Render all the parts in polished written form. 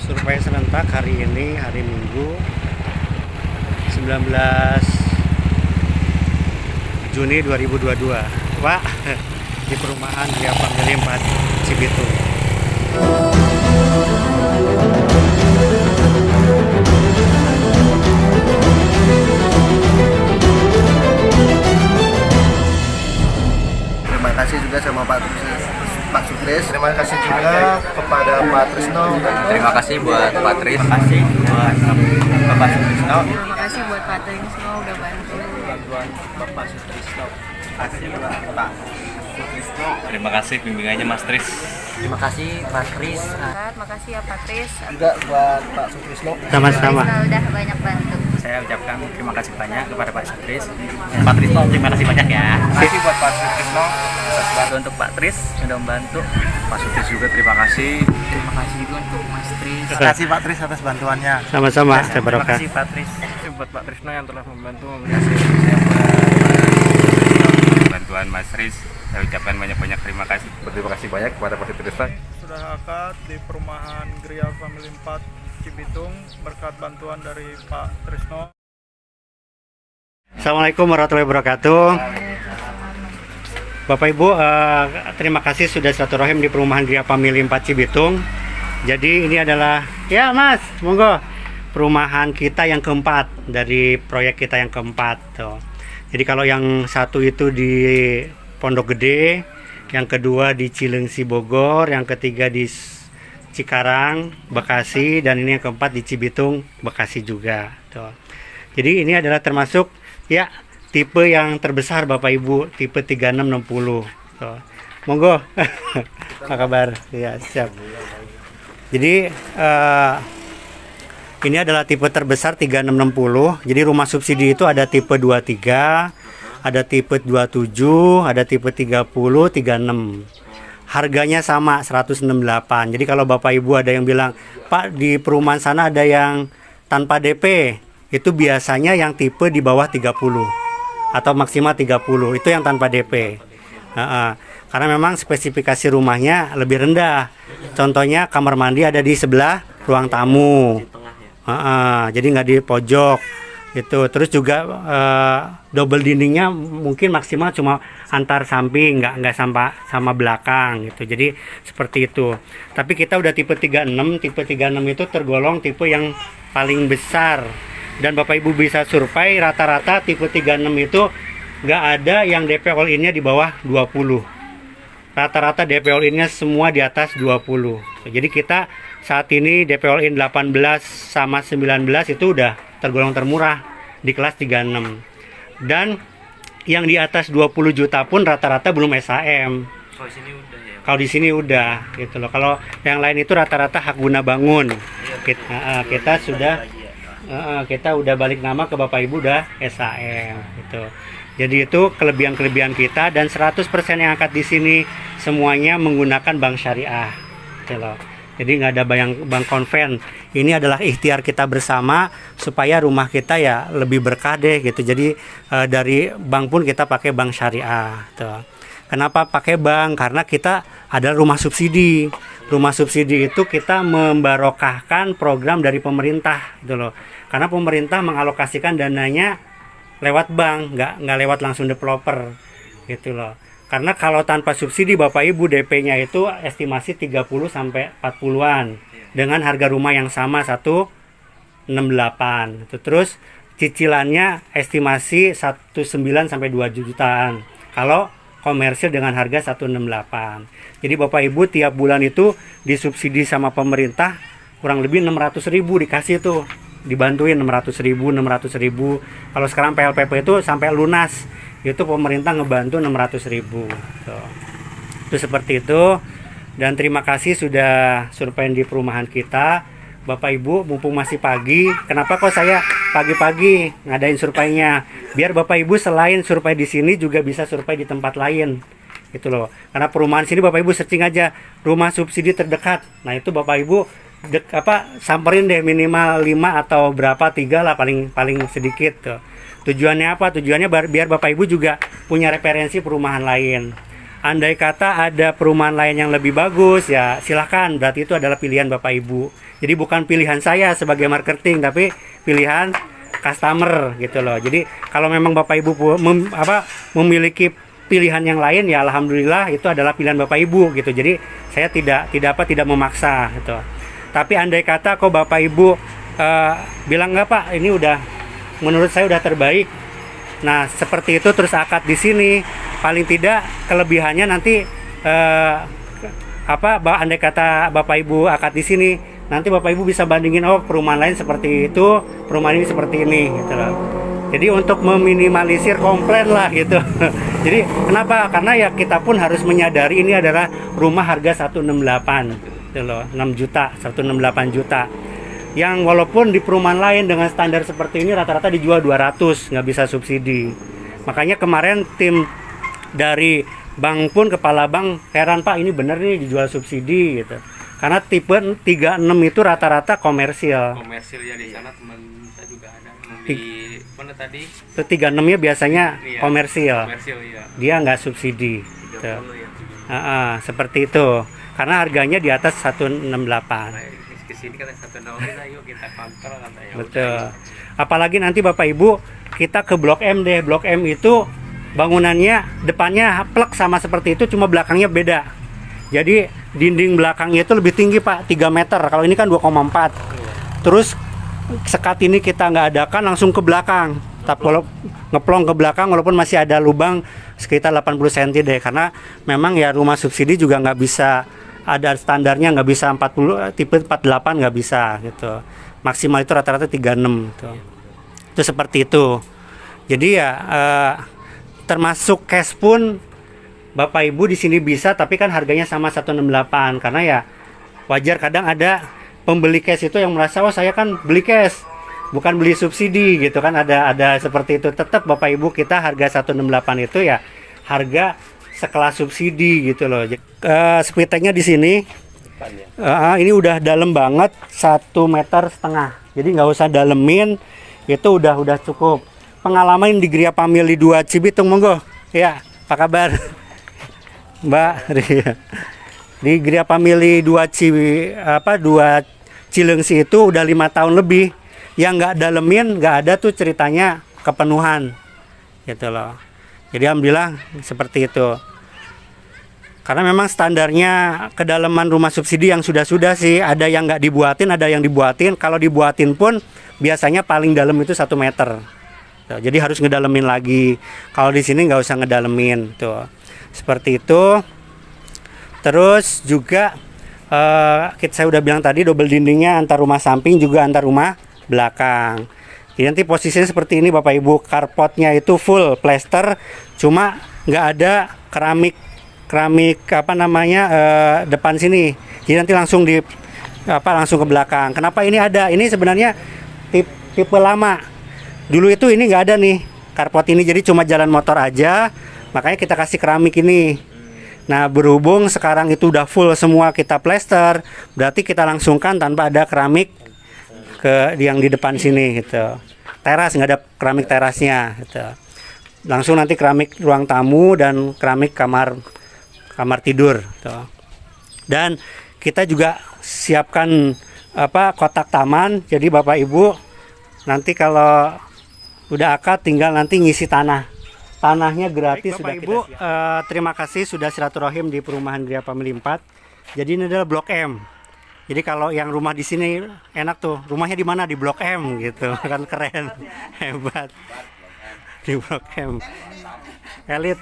survei serentak hari ini, hari Minggu 19 Juni 2022. Pak, di perumahan Gria Family 4 Cibitung. Terima kasih juga sama Pak Sukris. Terima kasih juga kepada Pak Trisno. Terima kasih buat Pak Tris. Terima kasih buat Bapak Sutrisno. Terima kasih buat Pak Trisno udah bantu. Bantuan Bapak Sutrisno. Terima kasih buat Pak Sutrisno. Terima kasih bimbingannya Mas Tris. Terima kasih Pak Tris. Terima kasih ya Pak Tris. Juga buat Pak Sutrisno. Sama-sama. Udah banyak bantu. Saya ucapkan terima kasih banyak kepada Pak Sutris. Pak Trisno, terima kasih banyak ya. Terima kasih buat Pak Sutrisno atas bantu untuk Pak Tris sudah membantu. Pak Sutris juga terima kasih. Terima kasih juga untuk Mas Tris. Terima kasih Pak Tris atas bantuannya. Sama-sama, saya Terima barokah. kasih Pak Tris. Buat Pak Trisno yang telah membantu memberi saya bantuan Mas Tris. Saya ucapkan banyak-banyak terima kasih. Terima kasih banyak kepada Pak Trisno. Sudah akad di perumahan Gria Family 4 Cibitung berkat bantuan dari Pak Trisno. Assalamualaikum warahmatullahi wabarakatuh. Bapak Ibu, terima kasih sudah silaturahim di perumahan Gria Family 4 Cibitung. Jadi ini adalah, ya Mas, monggo, perumahan kita yang keempat dari proyek kita yang keempat tuh. Jadi kalau yang satu itu di Pondok Gede, yang kedua di Cilengsi Bogor, yang ketiga di Cikarang Bekasi, dan ini yang keempat di Cibitung Bekasi juga tuh. Jadi ini adalah termasuk ya tipe yang terbesar Bapak Ibu, tipe 3660 tuh. Monggo. Apa kabar? Ya, siap. Jadi ini adalah tipe terbesar 3660. Jadi rumah subsidi itu ada tipe 23, ada tipe 27, ada tipe 30, 36. Harganya sama 168. Jadi kalau Bapak Ibu ada yang bilang, "Pak, di perumahan sana ada yang tanpa DP." Itu biasanya yang tipe di bawah 30 atau maksimal 30. Itu yang tanpa DP. Karena memang spesifikasi rumahnya lebih rendah. Contohnya kamar mandi ada di sebelah ruang tamu. Jadi nggak di pojok. Itu terus juga double dindingnya mungkin maksimal cuma antar samping, nggak sama belakang gitu. Jadi seperti itu. Tapi kita udah tipe 36. Tipe 36 itu tergolong tipe yang paling besar. Dan Bapak Ibu bisa survei rata-rata tipe 36 itu nggak ada yang DP all in-nya di bawah 20. Rata-rata DP all in-nya semua di atas 20. Jadi kita saat ini DP all in 18 sama 19 itu udah tergolong termurah di kelas 36. Dan yang di atas 20 juta pun rata-rata belum SHM. Kalau sini udah ya. Kalau di sini udah gitu loh. Kalau yang lain itu rata-rata hak guna bangun. Kita sudah kita udah balik nama ke Bapak Ibu udah SHM gitu. Jadi itu kelebihan-kelebihan kita, dan 100% yang angkat di sini semuanya menggunakan bank syariah gitu loh. Jadi nggak ada bank konven. Ini adalah ikhtiar kita bersama supaya rumah kita ya lebih berkah deh gitu. Jadi dari bank pun kita pakai bank syariah gitu. Kenapa pakai bank? Karena kita adalah rumah subsidi. Rumah subsidi itu kita membarokahkan program dari pemerintah gitu loh. Karena pemerintah mengalokasikan dananya lewat bank, nggak lewat langsung developer gitu loh. Karena kalau tanpa subsidi Bapak Ibu DP-nya itu estimasi 30 sampai 40-an dengan harga rumah yang sama 168. Terus cicilannya estimasi 19 sampai 2 jutaan. Kalau komersil dengan harga 168. Jadi Bapak Ibu tiap bulan itu disubsidi sama pemerintah kurang lebih 600.000 dikasih tuh. Dibantuin 600.000. Kalau sekarang PLPP itu sampai lunas itu pemerintah ngebantu 600.000. Itu seperti itu. Dan terima kasih sudah survei di perumahan kita. Bapak Ibu, mumpung masih pagi, kenapa kok saya pagi-pagi ngadain surveinya? Biar Bapak Ibu selain survei di sini juga bisa survei di tempat lain. Gitu loh. Karena perumahan sini Bapak Ibu searching aja rumah subsidi terdekat. Nah, itu Bapak Ibu samperin deh minimal 5 atau berapa, 3 lah paling sedikit tuh. Tujuannya apa? Tujuannya biar Bapak Ibu juga punya referensi perumahan lain. andai kata ada perumahan lain yang lebih bagus, ya silahkan, berarti itu adalah pilihan Bapak Ibu. Jadi bukan pilihan saya sebagai marketing, tapi pilihan customer gitu loh. Jadi kalau memang Bapak Ibu memiliki pilihan yang lain, ya alhamdulillah itu adalah pilihan Bapak Ibu gitu. Jadi saya tidak memaksa gitu. Tapi andai kata kok Bapak Ibu bilang nggak Pak, ini udah menurut saya udah terbaik. Nah seperti itu terus akad di sini, paling tidak kelebihannya nanti andai kata Bapak Ibu akad di sini, nanti Bapak Ibu bisa bandingin, oh perumahan lain seperti itu, perumahan ini seperti ini gitu loh. Jadi untuk meminimalisir komplain lah gitu. Jadi kenapa? Karena ya kita pun harus menyadari ini adalah rumah harga 168 gitu loh, 6 juta, 168 juta. Yang walaupun di perumahan lain dengan standar seperti ini rata-rata dijual 200, nggak bisa subsidi. Makanya kemarin tim dari bank pun, kepala bank heran, Pak ini bener nih dijual subsidi gitu. Karena tipe 36 itu rata-rata komersil. Komersil ya, di sana teman saya juga ada di mana tadi? Itu 36 nya biasanya Iya, komersil. Komersil ya. Dia nggak subsidi gitu. 30 ya. Seperti itu. Karena harganya di atas 168. Kesini kan 160 lah, yuk kita kontrol katanya. Betul. Apalagi nanti Bapak Ibu kita ke Blok M deh. Blok M itu bangunannya depannya plek sama seperti itu, cuma belakangnya beda. Jadi dinding belakangnya itu lebih tinggi Pak, 3 meter. Kalau ini kan 2,4. Terus sekat ini kita nggak adakan, langsung ke belakang. Tapi kalau ngeplong ke belakang walaupun masih ada lubang sekitar 80 cm deh. Karena memang ya rumah subsidi juga nggak bisa, ada standarnya, nggak bisa 40, tipe 48 nggak bisa gitu. Maksimal itu rata-rata 36 gitu. Itu seperti itu. Jadi ya termasuk cash pun Bapak Ibu di sini bisa, tapi kan harganya sama 168. Karena ya wajar kadang ada pembeli cash itu yang merasa, oh saya kan beli cash, bukan beli subsidi gitu kan, ada seperti itu. Tetap Bapak Ibu kita harga 168 itu ya harga sekelas subsidi gitu loh. Speed tanknya di sini ini udah dalam banget, 1,5 meter. Jadi nggak usah dalemin, itu udah cukup. Pengalaman di Gria Family 2 Cibitung, monggo. Ya, apa kabar? Mbak Ria. Di Gria Family 2 Cilengsi itu udah 5 tahun lebih. Yang nggak dalemin nggak ada tuh ceritanya kepenuhan gitu loh. Jadi alhamdulillah seperti itu. Karena memang standarnya kedalaman rumah subsidi yang sudah sih, ada yang nggak dibuatin, ada yang dibuatin. Kalau dibuatin pun biasanya paling dalam itu 1 meter. Tuh, jadi harus ngedalemin lagi. Kalau di sini nggak usah ngedalemin tuh. Seperti itu. Terus juga saya udah bilang tadi, double dindingnya antar rumah samping juga antar rumah belakang. Jadi nanti posisinya seperti ini Bapak Ibu, carportnya itu full plaster, cuma nggak ada keramik depan sini. Jadi nanti langsung langsung ke belakang. Kenapa ini ada? Ini sebenarnya tipe lama. Dulu itu ini nggak ada nih carport ini, jadi cuma jalan motor aja. Makanya kita kasih keramik ini. Nah berhubung sekarang itu udah full semua kita plaster, berarti kita langsungkan tanpa ada keramik ke yang di depan sini gitu. Teras nggak ada keramik terasnya gitu. Langsung nanti keramik ruang tamu dan keramik kamar tidur gitu. Dan kita juga siapkan kotak taman. Jadi Bapak Ibu nanti kalau udah akad tinggal nanti ngisi tanahnya gratis. Baik, Bapak Ibu, terima kasih sudah silaturahim di perumahan Gria Family 4. Jadi ini adalah Blok M. Jadi kalau yang rumah di sini enak tuh, rumahnya di mana? Di Blok M gitu, kan keren, hebat. Di Blok M, elit.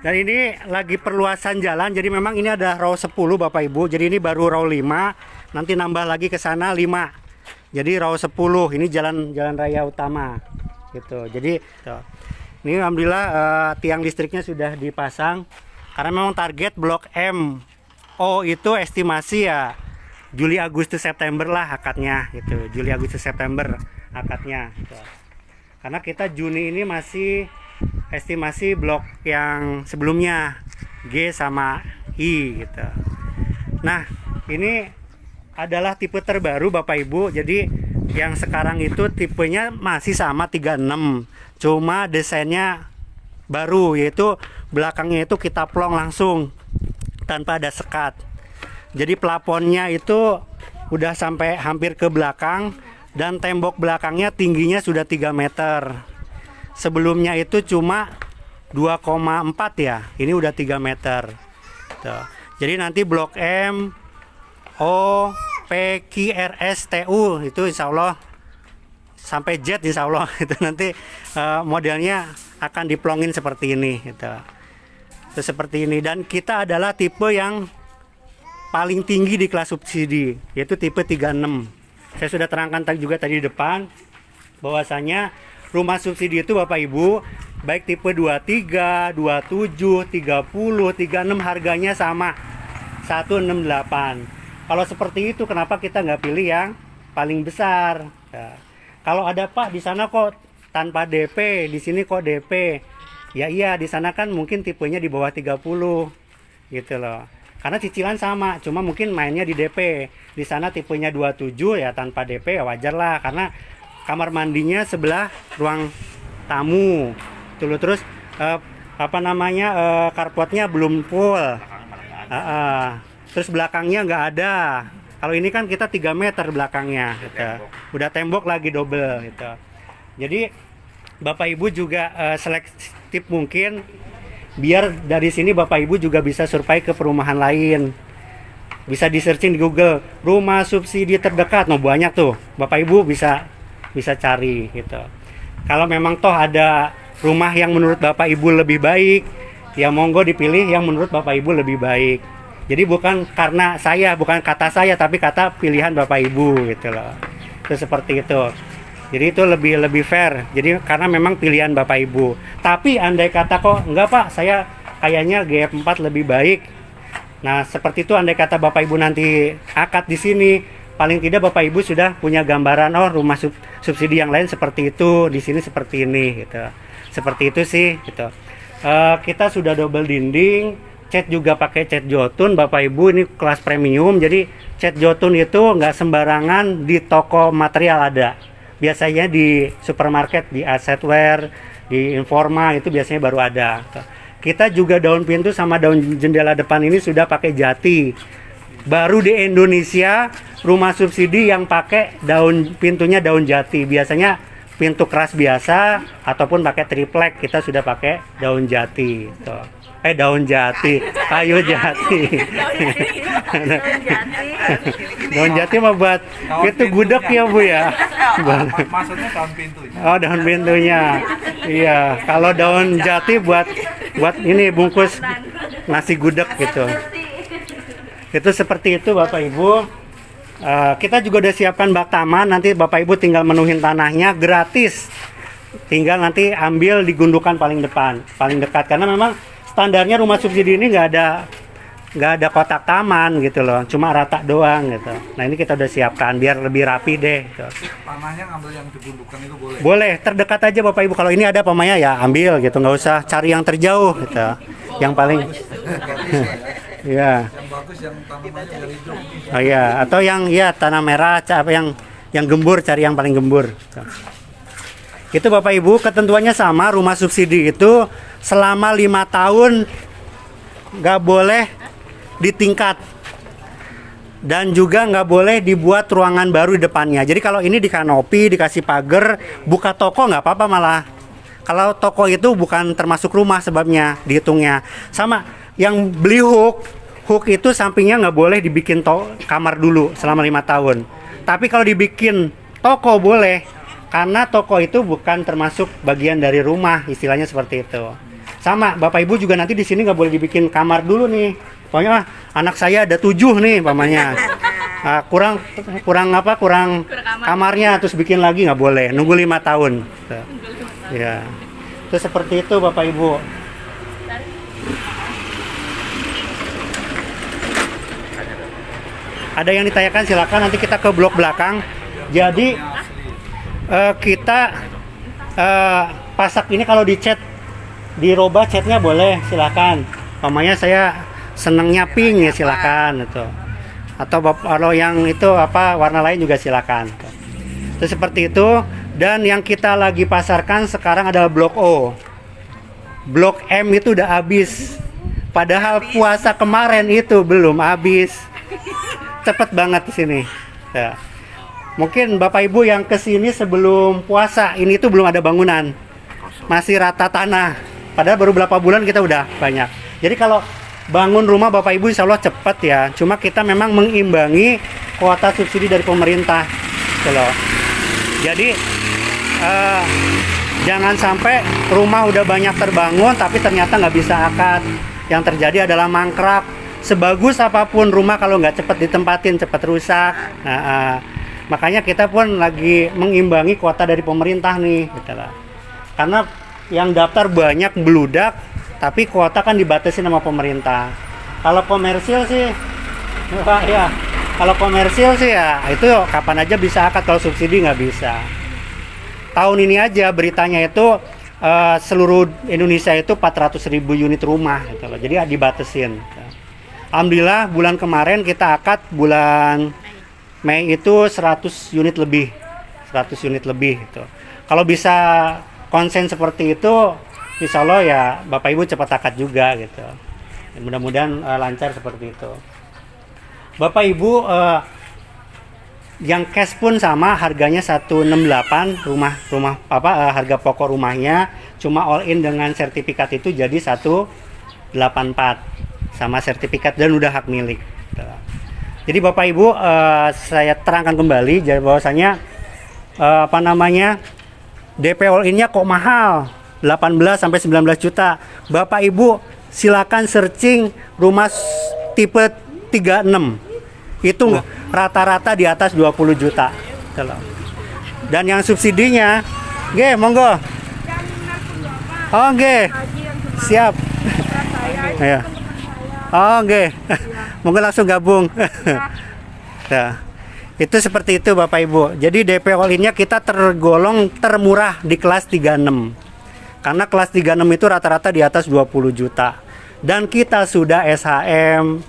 Dan ini lagi perluasan jalan, jadi memang ini ada row 10 Bapak Ibu. Jadi ini baru row 5, nanti nambah lagi ke sana 5. Jadi row 10, ini jalan raya utama gitu. Jadi ini alhamdulillah tiang listriknya sudah dipasang. Karena memang target Blok M itu estimasi ya Juli Agustus September lah akadnya gitu. Juli Agustus September akadnya gitu. Karena kita Juni ini masih estimasi blok yang sebelumnya G sama I gitu. Nah, ini adalah tipe terbaru Bapak Ibu. Jadi yang sekarang itu tipenya masih sama 36. Cuma desainnya baru, yaitu belakangnya itu kita plong langsung tanpa ada sekat. Jadi plafonnya itu udah sampai hampir ke belakang dan tembok belakangnya tingginya sudah 3 meter. Sebelumnya itu cuma 2,4 ya, ini udah 3 meter. Tuh. Jadi nanti blok M, O, P, Q, R, S, T, U itu insya Allah sampai Z insya Allah itu nanti modelnya akan diplongin seperti ini gitu. Itu seperti ini, dan kita adalah tipe yang paling tinggi di kelas subsidi, yaitu tipe 36. Saya sudah terangkan juga tadi di depan bahwasanya rumah subsidi itu Bapak Ibu baik tipe 23, 27, 30, 36 harganya sama 168. Kalau seperti itu kenapa kita nggak pilih yang paling besar? Ya. Kalau ada Pak di sana kok tanpa DP, di sini kok DP. Ya iya, di sana kan mungkin tipenya di bawah 30 gitu loh. Karena cicilan sama, cuma mungkin mainnya di DP. Di sana tipenya 27 ya tanpa DP ya wajar lah, karena kamar mandinya sebelah ruang tamu. Terus carportnya belum full. Terus belakangnya nggak ada. Kalau ini kan kita 3 meter belakangnya gitu. Udah tembok lagi double gitu. Jadi Bapak Ibu juga selektif mungkin, biar dari sini Bapak Ibu juga bisa survei ke perumahan lain. Bisa di searching di Google rumah subsidi terdekat, no banyak tuh. Bapak Ibu bisa cari gitu. Kalau memang toh ada rumah yang menurut Bapak Ibu lebih baik, ya monggo dipilih yang menurut Bapak Ibu lebih baik. Jadi bukan karena saya, bukan kata saya, tapi kata pilihan Bapak Ibu gitu loh. Itu seperti itu. Jadi itu lebih fair. Jadi karena memang pilihan Bapak Ibu. Tapi andai kata kok enggak Pak, saya kayaknya GF4 lebih baik. Nah, seperti itu andai kata Bapak Ibu nanti akad di sini, paling tidak Bapak Ibu sudah punya gambaran, oh rumah subsidi yang lain seperti itu, di sini seperti ini gitu. Seperti itu sih gitu. Kita sudah double dinding, cat juga pakai cat jotun Bapak Ibu, ini kelas premium. Jadi cat jotun itu nggak sembarangan di toko material ada. Biasanya di supermarket, di Assetware, di Informa itu biasanya baru ada. Kita juga daun pintu sama daun jendela depan ini sudah pakai jati. Baru di Indonesia rumah subsidi yang pakai daun pintunya daun jati. Biasanya pintu keras biasa ataupun pakai triplek, kita sudah pakai daun jati. Tuh. Daun jati, kayu jati. Daun jati mah buat itu gudeg ya Bu ya. Maksudnya daun pintunya. Oh, daun pintunya. Iya, kalau daun jati buat ini bungkus nasi gudeg gitu. Itu seperti itu Bapak Ibu. Kita juga udah siapkan bak taman, nanti Bapak Ibu tinggal menuhin tanahnya gratis. Tinggal nanti ambil di gundukan paling depan, paling dekat, karena memang standarnya rumah subsidi ini nggak ada kotak taman gitu loh, cuma rata doang gitu. Nah ini kita udah siapkan biar lebih rapi deh. Gitu. Tanahnya ngambil yang digundukan itu boleh? Boleh, terdekat aja Bapak Ibu. Kalau ini ada pemanya ya ambil gitu, nggak usah cari yang terjauh gitu. Yang paling, ya. Yang bagus yang tanamannya dari hijau. Oh iya, atau yang ya tanah merah, apa yang gembur, cari yang paling gembur. Gitu. Itu Bapak Ibu, ketentuannya sama, rumah subsidi itu selama 5 tahun nggak boleh ditingkat dan juga nggak boleh dibuat ruangan baru di depannya. Jadi kalau ini di kanopi, dikasih pagar, buka toko nggak apa-apa malah. Kalau toko itu bukan termasuk rumah sebabnya dihitungnya. Sama yang beli hook itu sampingnya nggak boleh dibikin kamar dulu selama 5 tahun. Tapi kalau dibikin toko boleh, karena toko itu bukan termasuk bagian dari rumah, istilahnya seperti itu. Sama Bapak Ibu juga nanti di sini nggak boleh dibikin kamar dulu nih. Pokoknya anak saya ada 7 nih pamannya. Kurang kamarnya terus bikin lagi nggak boleh, nunggu 5 tahun. Ya, itu seperti itu Bapak Ibu. Ada yang ditanyakan silakan, nanti kita ke blok belakang. Jadi kita pasak ini kalau dicat, dirubah catnya boleh, silakan. Pamannya saya senangnya pink ya silakan itu. Atau kalau yang itu warna lain juga silakan. Itu seperti itu. Dan yang kita lagi pasarkan sekarang adalah blok O. Blok M itu udah habis. Padahal puasa kemarin itu belum habis. Cepet banget di sini. Ya. Mungkin Bapak Ibu yang kesini sebelum puasa, ini tuh belum ada bangunan, masih rata tanah. Padahal baru berapa bulan kita udah banyak. Jadi kalau bangun rumah Bapak Ibu insya Allah cepat ya. Cuma kita memang mengimbangi kuota subsidi dari pemerintah. Gitu. Jadi jangan sampai rumah udah banyak terbangun tapi ternyata nggak bisa akad. Yang terjadi adalah mangkrak. Sebagus apapun rumah kalau nggak cepat ditempatin cepat rusak. Makanya kita pun lagi mengimbangi kuota dari pemerintah nih, gitu lah. Karena yang daftar banyak beludak, tapi kuota kan dibatasi sama pemerintah. Kalau komersil sih, ya, kalau komersil sih ya itu kapan aja bisa akad, kalau subsidi nggak bisa. Tahun ini aja beritanya itu seluruh Indonesia itu 400.000 unit rumah, gitu loh. Jadi dibatasin. Alhamdulillah bulan kemarin kita akad bulan Mei itu 100 unit lebih gitu. Kalau bisa konsen seperti itu, insya Allah ya Bapak Ibu cepat akad juga gitu. Mudah-mudahan lancar seperti itu. Bapak Ibu yang cash pun sama, harganya 168 harga pokok rumahnya, cuma all in dengan sertifikat itu jadi 184 sama sertifikat dan udah hak milik. Gitu. Jadi Bapak Ibu saya terangkan kembali jadi bahwasanya DP all in-nya kok mahal 18 sampai 19 juta. Bapak Ibu silakan searching rumah tipe 36. Itu rata-rata di atas 20 juta. Dan yang subsidinya monggo. Oh, siap. Ya. Oh, mungkin langsung gabung. Nah, itu seperti itu Bapak Ibu. Jadi DP all in-nya kita tergolong termurah di kelas 36. Karena kelas 36 itu rata-rata di atas 20 juta. Dan kita sudah SHM.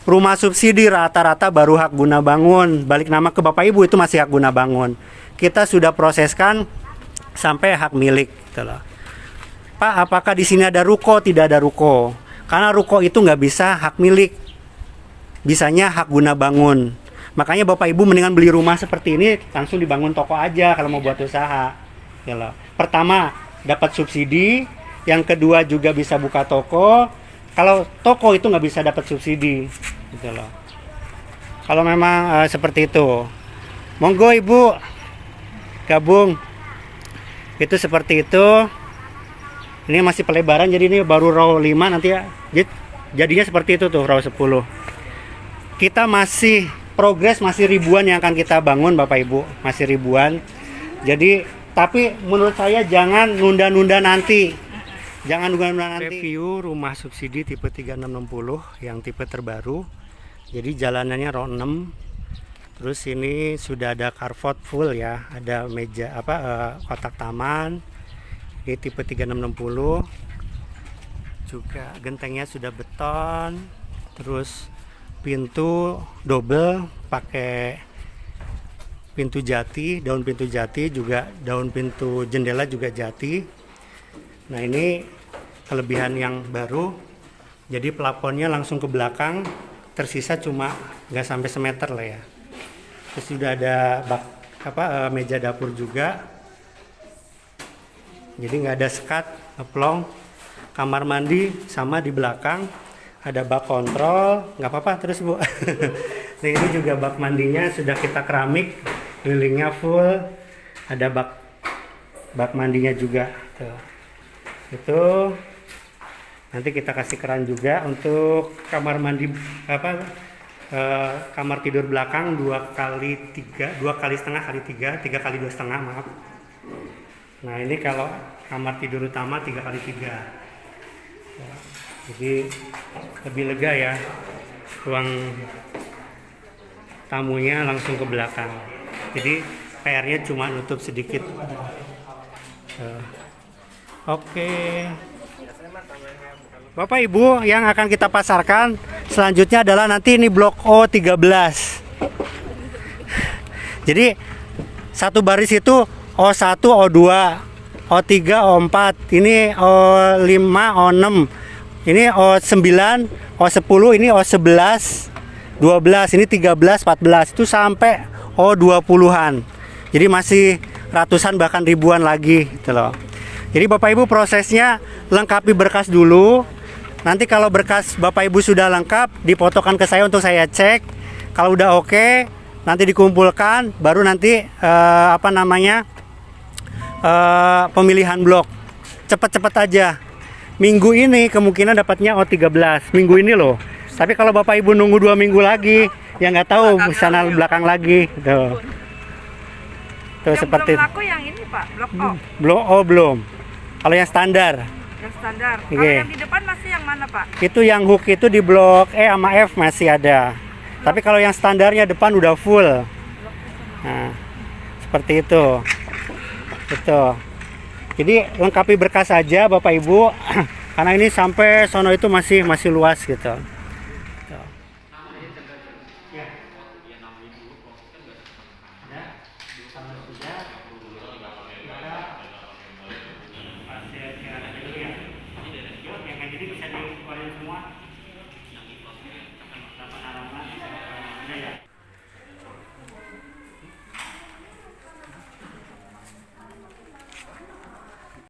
Rumah subsidi rata-rata baru hak guna bangun. Balik nama ke Bapak Ibu itu masih hak guna bangun. Kita sudah proseskan sampai hak milik. Pak, apakah di sini ada ruko? Tidak ada ruko. Karena ruko itu nggak bisa hak milik, bisanya hak guna bangun. Makanya Bapak Ibu mendingan beli rumah seperti ini langsung dibangun toko aja kalau mau buat usaha. Ya loh. Pertama dapat subsidi, yang kedua juga bisa buka toko. Kalau toko itu nggak bisa dapat subsidi, gitu loh. Kalau memang seperti itu, monggo Ibu gabung. Itu seperti itu. Ini masih pelebaran, jadi ini baru row 5 nanti ya. Jadinya seperti itu tuh row 10. Kita masih progres, masih ribuan yang akan kita bangun Bapak Ibu, masih ribuan. Jadi tapi menurut saya jangan nunda-nunda nanti. Jangan nunda-nunda nanti. Review rumah subsidi tipe 3660 yang tipe terbaru. Jadi jalanannya row 6. Terus ini sudah ada carport full ya, ada meja kotak taman. Ini tipe 3660 juga gentengnya sudah beton, terus pintu double pakai pintu jati, daun pintu jati juga, daun pintu jendela juga jati. Nah ini kelebihan yang baru, jadi plafonnya langsung ke belakang, tersisa cuma nggak sampai semeter lah ya. Terus sudah ada meja dapur juga. Jadi nggak ada sekat, ngeplong. Kamar mandi sama di belakang, ada bak kontrol, nggak apa-apa terus Bu. Nah ini juga bak mandinya sudah kita keramik, kelilingnya full, ada bak mandinya juga. Tuh. Itu nanti kita kasih keran juga untuk kamar mandi kamar tidur belakang 2 kali 3 kali 2,5 maaf. Nah ini kalau kamar tidur utama 3 kali 3. Jadi lebih lega ya, ruang tamunya langsung ke belakang. Jadi PR-nya cuma nutup sedikit. Oke. Bapak Ibu, yang akan kita pasarkan selanjutnya adalah nanti ini blok O13. Jadi satu baris itu O1, O2, O3, O4, ini O5, O6, ini O9, O10, ini O11, 12, ini 13, 14, itu sampai O20-an. Jadi masih ratusan bahkan ribuan lagi gitu loh. Jadi Bapak Ibu prosesnya lengkapi berkas dulu. Nanti kalau berkas Bapak Ibu sudah lengkap, difotokan ke saya untuk saya cek. Kalau udah oke, nanti dikumpulkan, baru nanti pemilihan blok. Cepet-cepet aja. Minggu ini kemungkinan dapatnya O13. Minggu ini loh. Tapi kalau Bapak Ibu nunggu 2 minggu lagi, ya nggak tahu sana belakang lagi. Tuh. Tuh seperti belum laku yang ini Pak, blok O. Blok O belum. Kalau yang standar. Yang standar. Oke. Kalau yang di depan masih yang mana Pak? Itu yang hook itu di blok E sama F masih ada. Tapi kalau yang standarnya depan udah full. Nah, seperti itu. Itu. Jadi lengkapi berkas saja Bapak Ibu. Karena ini sampai sono itu masih luas gitu.